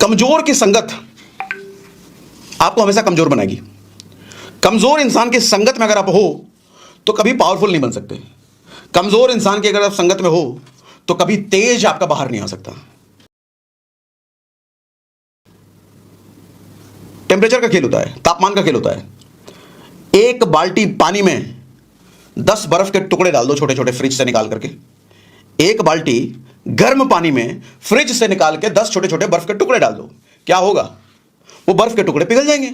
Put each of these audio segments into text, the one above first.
कमजोर की संगत आपको हमेशा कमजोर बनाएगी। कमजोर इंसान की संगत में अगर आप हो तो कभी पावरफुल नहीं बन सकते। कमजोर इंसान की अगर आप संगत में हो तो कभी तेज आपका बाहर नहीं आ सकता। टेम्परेचर का खेल होता है, तापमान का खेल होता है। एक बाल्टी पानी में 10 बर्फ के टुकड़े डाल दो, छोटे छोटे, फ्रिज से निकाल करके। एक बाल्टी गर्म पानी में फ्रिज से निकाल के 10 छोटे छोटे बर्फ के टुकड़े डाल दो, क्या होगा? वो बर्फ के टुकड़े पिघल जाएंगे।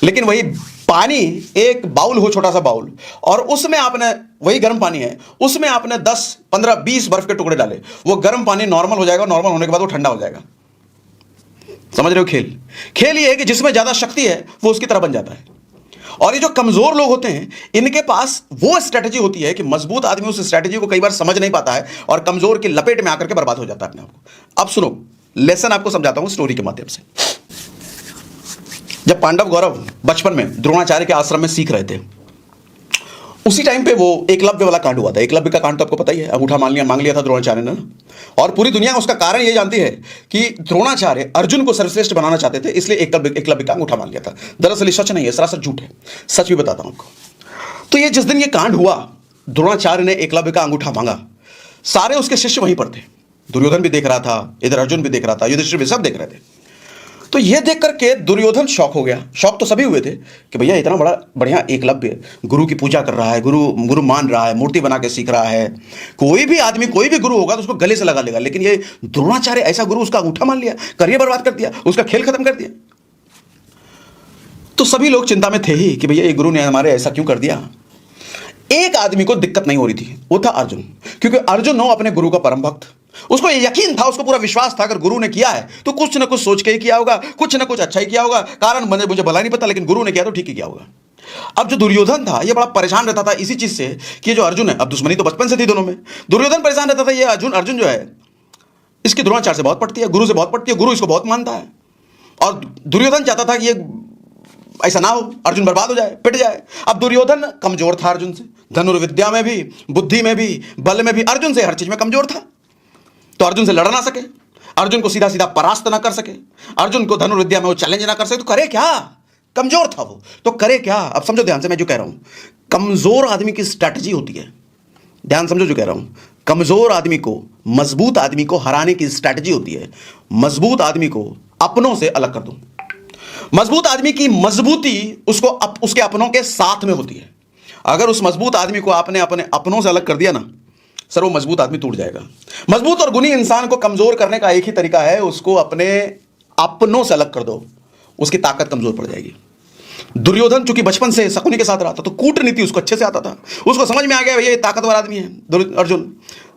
लेकिन वही पानी, एक बाउल हो, छोटा सा बाउल, और उसमें आपने, वही गर्म पानी है, उसमें आपने 10, 15, 20 बर्फ के टुकड़े डाले, वो गर्म पानी नॉर्मल हो जाएगा। नॉर्मल होने के बाद वो ठंडा हो जाएगा। समझ रहे हो खेल? खेल ये है कि जिसमें ज्यादा शक्ति है वो उसकी तरह बन जाता है। और ये जो कमजोर लोग होते हैं, इनके पास वो स्ट्रेटजी होती है कि मजबूत आदमी उस स्ट्रेटजी को कई बार समझ नहीं पाता है और कमजोर की लपेट में आकर के बर्बाद हो जाता है अपने आप को। अब सुनो, लेसन आपको समझाता हूं स्टोरी के माध्यम से। जब पांडव गौरव बचपन में द्रोणाचार्य के आश्रम में सीख रहे थे, उसी टाइम पे वो एकलव्य वाला कांड हुआ था। एकलव्य का कांड तो आपको पता ही है, अंगूठा मांग लिया था द्रोणाचार्य ने। और पूरी दुनिया उसका कारण ये जानती है कि द्रोणाचार्य अर्जुन को सर्वश्रेष्ठ बनाना चाहते थे, इसलिए एकलव्य का अंगूठा मांग लिया था। दरअसल ये सच नहीं है, सरासर झूठ है। सच भी बताता हूं आपको। तो ये जिस दिन ये कांड हुआ, द्रोणाचार्य ने एकलव्य का अंगूठा मांगा, सारे उसके शिष्य वहीं पर थे। दुर्योधन भी देख रहा था, इधर अर्जुन भी देख रहा था, युधिष्ठिर भी, सब देख रहे थे। तो ये देख करके दुर्योधन शौक हो गया। शौक तो सभी हुए थे कि भैया इतना बड़ा बढ़िया एकलव्य गुरु की पूजा कर रहा है, गुरु मान रहा है, मूर्ति बना के सीख रहा है। कोई भी आदमी, कोई भी गुरु होगा तो उसको गले से लगा लेगा। लेकिन ये द्रोणाचार्य ऐसा गुरु, उसका अंगूठा मान लिया, करियर बर्बाद कर दिया, उसका खेल खत्म कर दिया। तो सभी लोग चिंता में थे ही कि भैया ये गुरु ने हमारे ऐसा क्यों कर दिया। एक आदमी को दिक्कत नहीं हो रही थी, वो था अर्जुन। क्योंकि अर्जुन हो अपने गुरु का परम भक्त। उसको यकीन था, उसको पूरा विश्वास था, अगर गुरु ने किया है तो कुछ ना कुछ सोच के ही किया होगा, कुछ ना कुछ अच्छा ही किया होगा। कारण मुझे भला नहीं पता, लेकिन गुरु ने किया तो ठीक ही किया होगा। अब जो दुर्योधन था, ये बड़ा परेशान रहता था इसी चीज से कि जो अर्जुन है, अब दुश्मनी तो बचपन से थी दोनों में। दुर्योधन परेशान रहता था, ये अर्जुन जो है, इसकी द्रोणाचार्य से बहुत पड़ती है, गुरु से बहुत पड़ती है, गुरु इसको बहुत मानता है। और दुर्योधन चाहता था कि ये ऐसा ना हो, अर्जुन बर्बाद हो जाए, पिट जाए। अब दुर्योधन कमजोर था अर्जुन से, धनुर्विद्या में भी, बुद्धि में भी, बल में भी अर्जुन से हर चीज में कमजोर था। तो अर्जुन से लड़ ना सके, अर्जुन को सीधा सीधा परास्त ना कर सके, अर्जुन को धनुर्विद्या में वो चैलेंज ना कर सके, तो करे क्या? कमजोर था वो, तो करे क्या? अब समझो ध्यान से मैं जो कह रहा हूं, कमजोर आदमी की स्ट्रैटेजी होती है। ध्यान समझो जो कह रहा हूं, कमजोर आदमी को मजबूत आदमी को हराने की स्ट्रैटेजी होती है, मजबूत आदमी को अपनों से अलग कर दो। मजबूत आदमी की मजबूती उसके अपनों के साथ में होती है। अगर उस मजबूत आदमी को आपने अपने अपनों से अलग कर दिया ना सर, वो मजबूत आदमी टूट जाएगा। मजबूत और गुणी इंसान को कमजोर करने का एक ही तरीका है, उसको अपने अपनों से अलग कर दो, उसकी ताकत कमजोर पड़ जाएगी। दुर्योधन चूंकि बचपन से शकुनी के साथ रहा था, तो कूटनीति उसको अच्छे से आता था, उसको समझ में आ गया भैया ये ताकतवर आदमी है अर्जुन।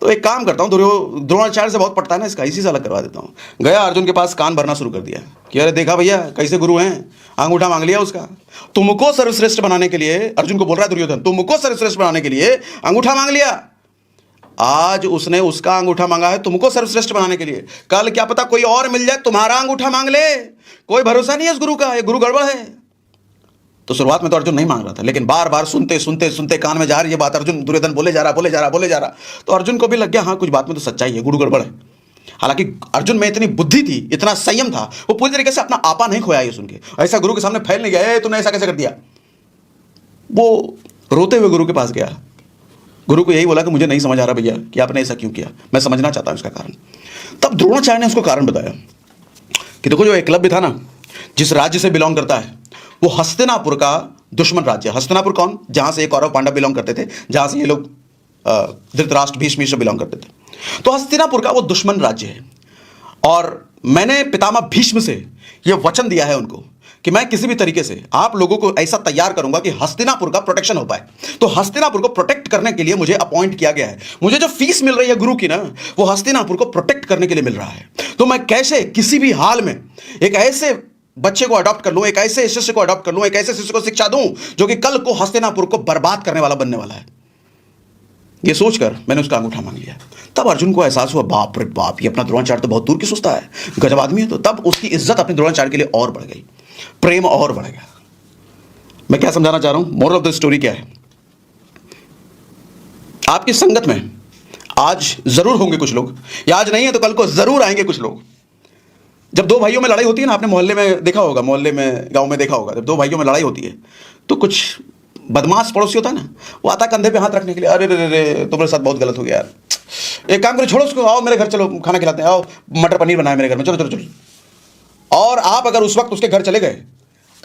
तो एक काम करता हूँ, द्रोणाचार्य से बहुत पड़ता है ना इसका, इसी से अलग करवा देता हूँ। गया अर्जुन के पास, कान भरना शुरू कर दिया कि अरे देखा भैया कैसे गुरु हैं, अंगूठा मांग लिया उसका। तुमको सर्वश्रेष्ठ बनाने के लिए, अर्जुन को बोल रहा है दुर्योधन, तुमको सर्वश्रेष्ठ बनाने के लिए अंगूठा मांग लिया। आज उसने उसका अंगूठा मांगा है तुमको सर्वश्रेष्ठ बनाने के लिए, कल क्या पता कोई और मिल जाए तुम्हारा अंगूठा मांग ले। कोई भरोसा नहीं है इस गुरु का, ये गुरु गड़बड़ है। तो शुरुआत में तो अर्जुन नहीं मांग रहा था, लेकिन बार बार सुनते सुनते सुनते कान में जा रही है बात, अर्जुन दुर्योधन बोले जा रहा। तो अर्जुन को भी लग गया हाँ कुछ बात में तो सच्चाई है, गुरु गड़बड़ है। हालांकि अर्जुन में इतनी बुद्धि थी, इतना संयम था, वो पूरी तरीके से अपना आपा नहीं खोया ये सुन के। ऐसा गुरु के सामने फैल नहीं गया, तुमने ऐसा कैसे कर दिया। वो रोते हुए गुरु के पास गया, गुरु को यही बोला कि मुझे नहीं समझ आ रहा भैया कि आपने ऐसा क्यों किया, मैं समझना चाहता हूं इसका कारण। तब द्रोणाचार्य ने उसको कारण बताया कि देखो जो एकलव्य था ना, जिस राज्य से बिलोंग करता है, वो हस्तिनापुर का दुश्मन राज्य है। हस्तिनापुर कौन? जहां से ये कौरव पांडव बिलोंग करते थे, जहां से ये लोग धृतराष्ट्र भीष्म बिलोंग करते थे। तो हस्तिनापुर का वो दुश्मन राज्य है। और मैंने पितामह भीष्म से ये वचन दिया है उनको कि मैं किसी भी तरीके से आप लोगों को ऐसा तैयार करूंगा कि हस्तिनापुर का प्रोटेक्शन हो पाए। तो हस्तिनापुर को प्रोटेक्ट करने के लिए मुझे अपॉइंट किया गया है। मुझे जो फीस मिल रही है गुरु की ना, वो हस्तिनापुर को प्रोटेक्ट करने के लिए मिल रहा है। तो मैं कैसे किसी भी हाल में एक ऐसे बच्चे को अडॉप्ट कर लूं, एक ऐसे शिष्य को अडॉप्ट कर लूं, एक ऐसे शिष्य को शिक्षा दूं जो कि कल को हस्तिनापुर को बर्बाद करने वाला बनने वाला है। ये सोचकर मैंने उसका अंगूठा मांग लिया। तब अर्जुन को एहसास हुआ बाप रे बाप, ये अपना द्रोणाचार्य तो बहुत दूर की सोचता है, गजब आदमी है। तो तब उसकी इज्जत अपने द्रोणाचार्य के लिए और बढ़ गई, प्रेम और बढ़ गया। मैं क्या समझाना चाह रहा हूं, मोरल ऑफ द स्टोरी क्या है? आपकी संगत में आज जरूर होंगे कुछ लोग, या आज नहीं है तो कल को जरूर आएंगे कुछ लोग, जब दो भाइयों में लड़ाई होती है ना, आपने मोहल्ले में देखा होगा, मोहल्ले में, गांव में देखा होगा, जब दो भाइयों में लड़ाई होती है तो कुछ बदमाश पड़ोसी होता है ना, वो आता कंधे पे हाथ रखने के लिए, अरे रे रे तुम्हारे साथ बहुत गलत हो गया यार, एक काम करो, छोड़ो उसको, आओ मेरे घर चलो, खाना खिलाते हैं, आओ मटर पनीर बनाए मेरे घर में, चलो चलो चलो। और आप अगर उस वक्त उसके घर चले गए,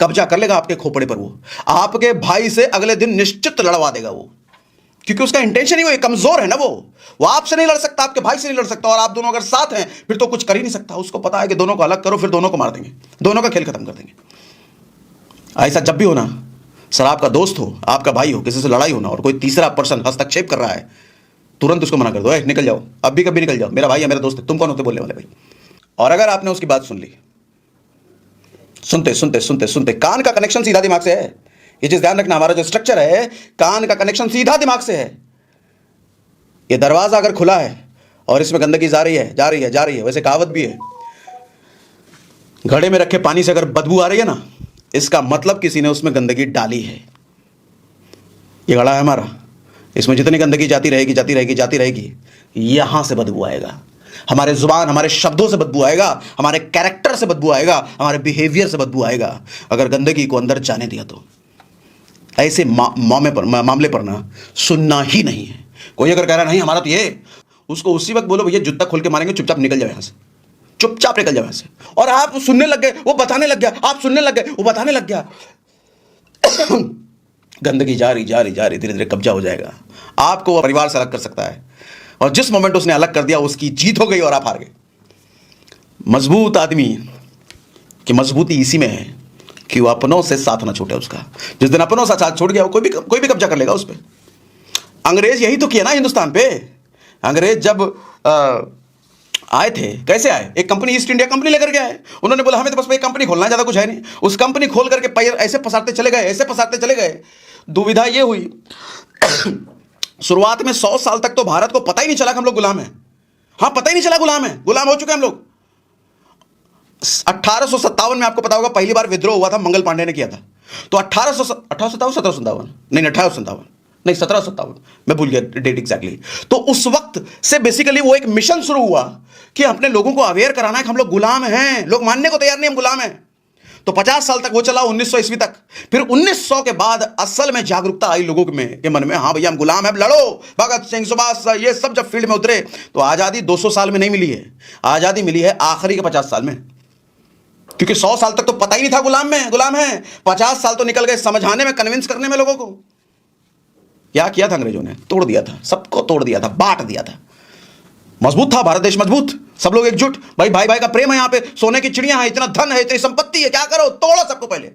कब्जा कर लेगा आपके खोपड़े पर, वो आपके भाई से अगले दिन निश्चित लड़वा देगा वो, क्योंकि उसका इंटेंशन ही वो कमजोर है ना, वो आपसे नहीं लड़ सकता, आपके भाई से नहीं लड़ सकता, और आप दोनों अगर साथ हैं फिर तो कुछ कर ही नहीं सकता। उसको पता है कि दोनों को अलग करो फिर दोनों को मार देंगे, दोनों का खेल खत्म कर देंगे। ऐसा जब भी होना, शराब का दोस्त हो, आपका भाई हो, किसी से लड़ाई होना और कोई तीसरा पर्सन हस्तक्षेप कर रहा है, तुरंत उसको मना कर दो, निकल जाओ, अब भी कभी निकल जाओ, मेरा भाई है, मेरा दोस्त है, तुम कौन होते बोलने वाले भाई। और अगर आपने उसकी बात सुन ली, सुनते सुनते सुनते सुनते कान का कनेक्शन सीधा दिमाग से है, ये चीज ध्यान रखना, हमारा जो स्ट्रक्चर है, कान का कनेक्शन सीधा दिमाग से है। ये दरवाजा अगर खुला है और इसमें गंदगी जा रही है, जा रही है, जा रही है, वैसे कहावत भी है, घड़े में रखे पानी से अगर बदबू आ रही है ना, इसका मतलब किसी ने उसमें गंदगी डाली है। ये घड़ा है हमारा, इसमें जितनी गंदगी जाती रहेगी, जाती रहेगी, जाती रहेगी, यहां से बदबू आएगा, हमारे जुबान, हमारे शब्दों से बदबू आएगा, हमारे कैरेक्टर से बदबू आएगा, हमारे बिहेवियर से बदबू आएगा, अगर गंदगी को अंदर जाने दिया तो। ऐसे मामले पर ना सुनना ही नहीं है। कोई अगर कह रहा नहीं हमारा तो ये, उसको उसी वक्त बोलो भैया जूता खोल के मारेंगे, चुपचाप निकल जाओ यहां से, चुपचाप निकल जाओ यहां से। और आप सुनने लग गए, वो बताने लग गया, आप सुनने लग गए, वो बताने लग गया, गंदगी जा रही जा रही जा रही, धीरे धीरे कब्जा हो जाएगा, आपको वो परिवार से अलग कर सकता है, और जिस मोमेंट उसने अलग कर दिया उसकी जीत हो गई और आप हार गए। मजबूत आदमी की मजबूती इसी में है कि वो अपनों से साथ ना छूटे उसका। जिस दिन अपनों से साथ छूट गया, वो कोई भी कब्जा कर लेगा उस पर। अंग्रेज यही तो किया ना हिंदुस्तान पे। अंग्रेज जब आए थे, कैसे आए, एक कंपनी ईस्ट इंडिया कंपनी लेकर के आए, उन्होंने बोला हमें तो बस एक कंपनी खोलना है, ज्यादा कुछ है नहीं। उस कंपनी खोल करके पैर ऐसे पसारते चले गए, ऐसे पसारते चले गए, दुविधा ये हुई शुरुआत में 100 साल तक तो भारत को पता ही नहीं चला कि हम लोग गुलाम हैं। हाँ, पता ही नहीं चला गुलाम है, गुलाम हो चुके हैं हम लोग। 1857 में आपको पता होगा पहली बार विद्रोह हुआ था, मंगल पांडे ने किया था। तो 1757 नहीं, 1857 नहीं, 1757, मैं भूल गया डेट एग्जैक्टली। तो उस वक्त से बेसिकली वो एक मिशन शुरू हुआ कि अपने लोगों को अवेयर कराना है कि हम लोग गुलाम हैं, लोग मानने को तैयार नहीं हम गुलाम हैं। तो 50 साल तक वो चला, 1900 ईस्वी तक। फिर 1900 के बाद असल में जागरूकता आई लोगों के मन में, हाँ भैया हम गुलाम हैं, लड़ो। भगत सिंह, सुभाष, ये सब जब फील्ड में उतरे तो आजादी 200 साल में नहीं मिली है, आजादी मिली है आखिरी के 50 साल में, क्योंकि 100 साल तक तो पता ही नहीं था गुलाम है। 50 साल तो निकल गए समझाने में, कन्विंस करने में लोगों को। क्या किया था अंग्रेजों ने? तोड़ दिया था, सबको तोड़ दिया था, बांट दिया था। मजबूत था भारत देश, मजबूत, सब लोग एकजुट, भाई भाई का प्रेम है, यहाँ पे सोने की चिड़िया है, इतना धन है, इतनी संपत्ति है, क्या करो, तोड़ो सबको, पहले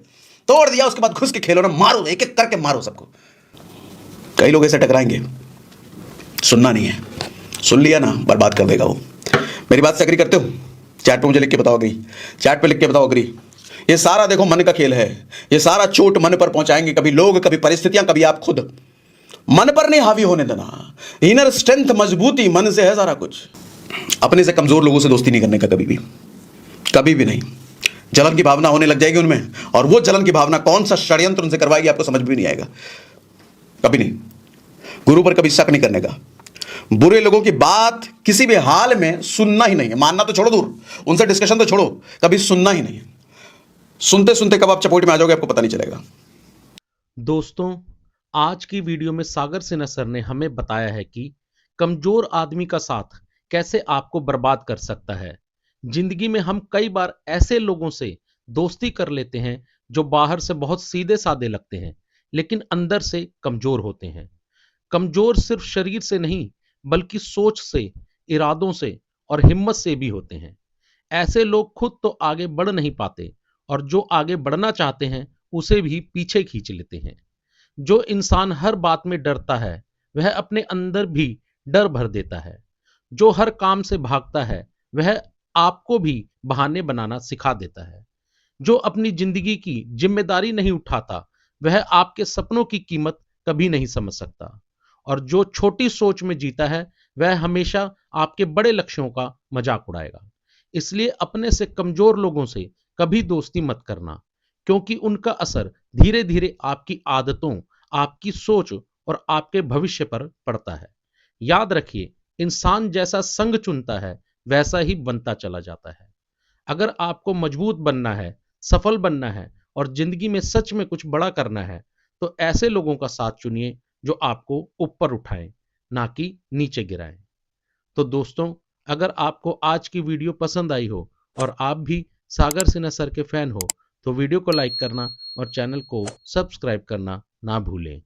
तोड़ दिया, उसके बाद घुस के खेलो ना, मारो, एक एक करके मारो सबको। कई लोग ऐसे टकराएंगे, सुनना नहीं है, सुन लिया ना बर्बाद कर देगा वो। मेरी बात से एग्री करते हो? चैट पे मुझे लिख के बताओ अग्री, चैट पे लिख के बताओ अग्री। ये सारा देखो मन का खेल है, ये सारा चोट मन पर पहुंचाएंगे, कभी लोग, कभी परिस्थितियां, कभी आप खुद। मन पर नहीं हावी होने देना, इनर स्ट्रेंथ, मजबूती मन से है सारा कुछ। अपने से कमजोर लोगों से दोस्ती नहीं करने का, कभी भी, कभी भी नहीं। जलन की भावना होने लग जाएगी उनमें, और वो जलन की भावना कौन सा षड्यंत्र उनसे करवाएगी आपको समझ भी नहीं आएगा, कभी नहीं। गुरु पर कभी शक नहीं करने का, बुरे लोगों की बात किसी भी हाल में सुनना ही नहीं है, मानना तो छोड़ो दूर, उनसे डिस्कशन तो छोड़ो, कभी सुनना ही नहीं है। सुनते सुनते कब आप चपोट में आ जाओगे आपको पता नहीं चलेगा। दोस्तों, आज की वीडियो में सागर सिन्हा सर ने हमें बताया है कि कमजोर आदमी का साथ कैसे आपको बर्बाद कर सकता है। जिंदगी में हम कई बार ऐसे लोगों से दोस्ती कर लेते हैं जो बाहर से बहुत सीधे साधे लगते हैं, लेकिन अंदर से कमजोर होते हैं। कमजोर सिर्फ शरीर से नहीं, बल्कि सोच से, इरादों से और हिम्मत से भी होते हैं। ऐसे लोग खुद तो आगे बढ़ नहीं पाते, और जो आगे बढ़ना चाहते हैं उसे भी पीछे खींच लेते हैं। जो इंसान हर बात में डरता है, वह अपने अंदर भी डर भर देता है। जो हर काम से भागता है, वह आपको भी बहाने बनाना सिखा देता है। जो अपनी जिंदगी की जिम्मेदारी नहीं उठाता, वह आपके सपनों की कीमत कभी नहीं समझ सकता। और जो छोटी सोच में जीता है, वह हमेशा आपके बड़े लक्ष्यों का मजाक उड़ाएगा। इसलिए अपने से कमजोर लोगों से कभी दोस्ती मत करना, क्योंकि उनका असर धीरे धीरे आपकी आदतों, आपकी सोच और आपके भविष्य पर पड़ता है। याद रखिए, इंसान जैसा संग चुनता है, वैसा ही बनता चला जाता है। अगर आपको मजबूत बनना है, सफल बनना है और जिंदगी में सच में कुछ बड़ा करना है, तो ऐसे लोगों का साथ चुनिए जो आपको ऊपर उठाएं, ना कि नीचे गिराएं। तो दोस्तों, अगर आपको आज की वीडियो पसंद आई हो और आप भी सागर सिन्हा सर के फैन हो, तो वीडियो को लाइक करना और चैनल को सब्सक्राइब करना ना भूलें।